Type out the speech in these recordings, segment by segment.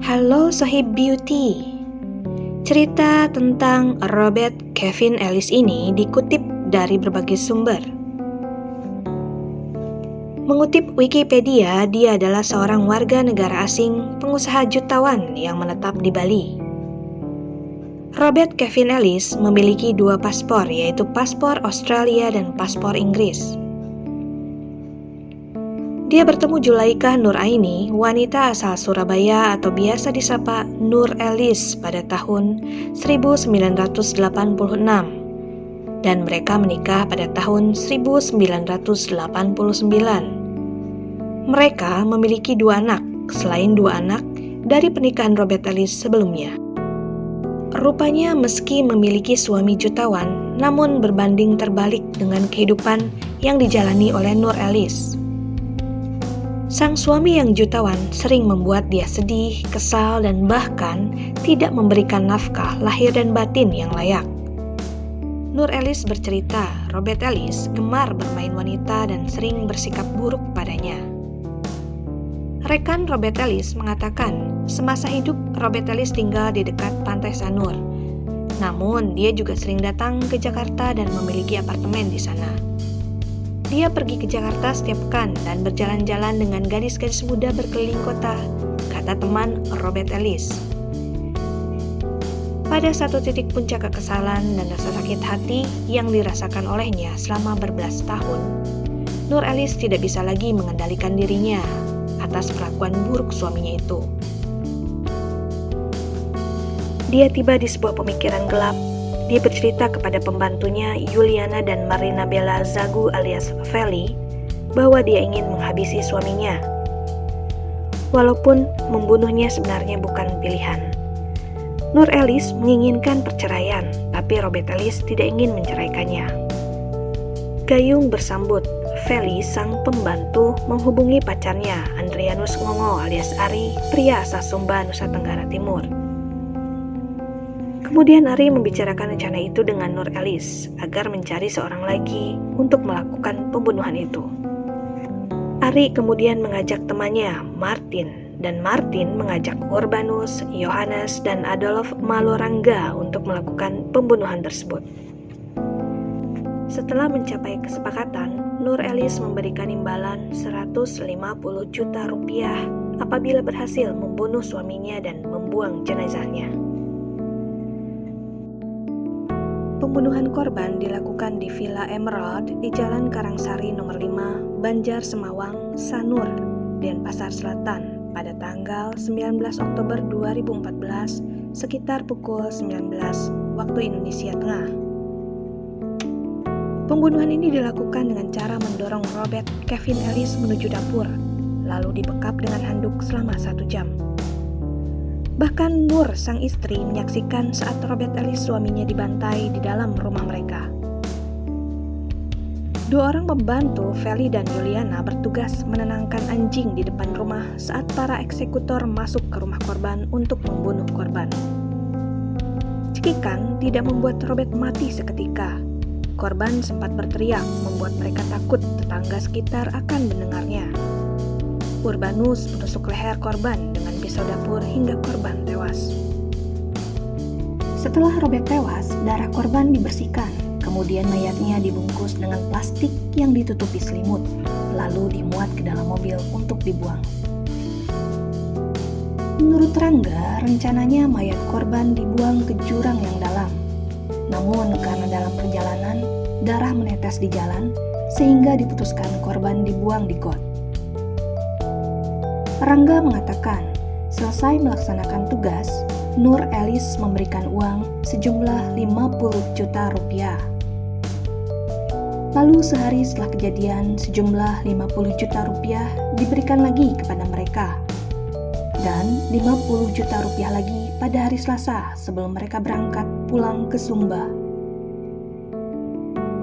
Halo Sohib Beauty. Cerita tentang Robert Kevin Ellis ini dikutip dari berbagai sumber. Mengutip Wikipedia, dia adalah seorang warga negara asing, pengusaha jutawan yang menetap di Bali. Robert Kevin Ellis memiliki 2 paspor, yaitu paspor Australia dan paspor Inggris. Dia bertemu Julaikah Nur Aini, wanita asal Surabaya atau biasa disapa Nur Ellis pada tahun 1986, dan mereka menikah pada tahun 1989. Mereka memiliki 2 anak, selain 2 anak dari pernikahan Robert Ellis sebelumnya. Rupanya meski memiliki suami jutawan, namun berbanding terbalik dengan kehidupan yang dijalani oleh Nur Ellis. Sang suami yang jutawan sering membuat dia sedih, kesal, dan bahkan tidak memberikan nafkah lahir dan batin yang layak. Nur Ellis bercerita, Robert Ellis gemar bermain wanita dan sering bersikap buruk padanya. Rekan Robert Ellis mengatakan, semasa hidup Robert Ellis tinggal di dekat Pantai Sanur. Namun, dia juga sering datang ke Jakarta dan memiliki apartemen di sana. Dia pergi ke Jakarta setiap pekan dan berjalan-jalan dengan gadis-gadis muda berkeliling kota, kata teman Robert Ellis. Pada satu titik puncak kekesalan dan rasa sakit hati yang dirasakan olehnya selama berbelas tahun, Nur Ellis tidak bisa lagi mengendalikan dirinya atas perlakuan buruk suaminya itu. Dia tiba di sebuah pemikiran gelap. Dia bercerita kepada pembantunya Yuliana dan Marina Bella Zagu alias Feli bahwa dia ingin menghabisi suaminya. Walaupun membunuhnya sebenarnya bukan pilihan. Nur Ellis menginginkan perceraian, tapi Robert Ellis tidak ingin menceraikannya. Gayung bersambut, Feli sang pembantu menghubungi pacarnya Andrianus Ngongo alias Ari, pria asal Sumba, Nusa Tenggara Timur. Kemudian Ari membicarakan rencana itu dengan Nur Ellis agar mencari seorang lagi untuk melakukan pembunuhan itu. Ari kemudian mengajak temannya Martin, dan Martin mengajak Urbanus, Yohanes, dan Adolf Malorangga untuk melakukan pembunuhan tersebut. Setelah mencapai kesepakatan, Nur Ellis memberikan imbalan 150 juta rupiah apabila berhasil membunuh suaminya dan membuang jenazahnya. Pembunuhan korban dilakukan di Villa Emerald di Jalan Karangsari nomor 5, Banjar Semawang, Sanur, Denpasar Selatan pada tanggal 19 Oktober 2014 sekitar pukul 19 waktu Indonesia Tengah. Pembunuhan ini dilakukan dengan cara mendorong Robert Kevin Ellis menuju dapur, lalu dibekap dengan handuk selama 1 jam. Bahkan Nur, sang istri, menyaksikan saat Robert Ellis suaminya dibantai di dalam rumah mereka. 2 orang pembantu, Feli dan Yuliana, bertugas menenangkan anjing di depan rumah saat para eksekutor masuk ke rumah korban untuk membunuh korban. Cekikan tidak membuat Robert mati seketika. Korban sempat berteriak, membuat mereka takut tetangga sekitar akan mendengarnya. Urbanus menusuk leher korban dengan pisau dapur hingga korban tewas. Setelah Robert tewas, darah korban dibersihkan, kemudian mayatnya dibungkus dengan plastik yang ditutupi selimut, lalu dimuat ke dalam mobil untuk dibuang. Menurut Rangga, rencananya mayat korban dibuang ke jurang yang dalam. Namun karena dalam perjalanan, darah menetes di jalan, sehingga diputuskan korban dibuang di got. Rangga mengatakan, selesai melaksanakan tugas, Nur Ellis memberikan uang sejumlah 50 juta rupiah. Lalu sehari setelah kejadian, sejumlah 50 juta rupiah diberikan lagi kepada mereka. Dan 50 juta rupiah lagi pada hari Selasa sebelum mereka berangkat pulang ke Sumba.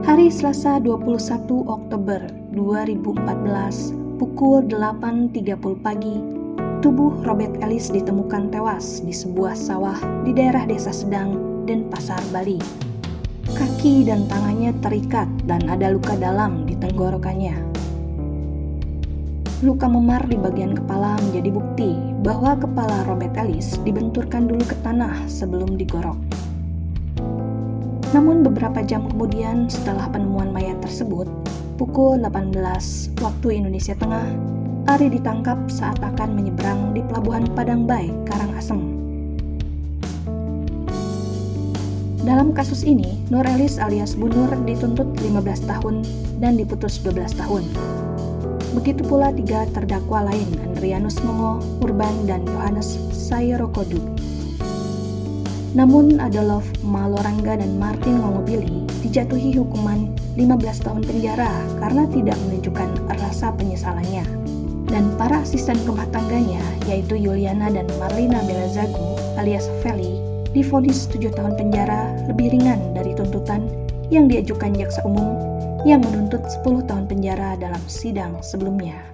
Hari Selasa 21 Oktober 2014, pukul 8.30 pagi, tubuh Robert Ellis ditemukan tewas di sebuah sawah di daerah Desa Sedang, Denpasar, Bali. Kaki dan tangannya terikat dan ada luka dalam di tenggorokannya. Luka memar di bagian kepala menjadi bukti bahwa kepala Robert Ellis dibenturkan dulu ke tanah sebelum digorok. Namun beberapa jam kemudian setelah penemuan mayat tersebut, pukul 18 waktu Indonesia Tengah, Ari ditangkap saat akan menyeberang di Pelabuhan Padang Bay, Karangasem. Dalam kasus ini, Nur Ellis alias Bu Nur dituntut 15 tahun dan diputus 12 tahun. Begitu pula 3 terdakwa lain, Andrianus Mongo, Urban, dan Yohanes Sayerokodu. Namun Adolf Malorangga dan Martin Ngongobili dijatuhi hukuman 15 tahun penjara karena tidak menunjukkan rasa penyesalannya. Dan para asisten rumah tangganya, yaitu Yuliana dan Marlina Belazagu alias Feli, divonis 7 tahun penjara lebih ringan dari tuntutan yang diajukan jaksa umum yang menuntut 10 tahun penjara dalam sidang sebelumnya.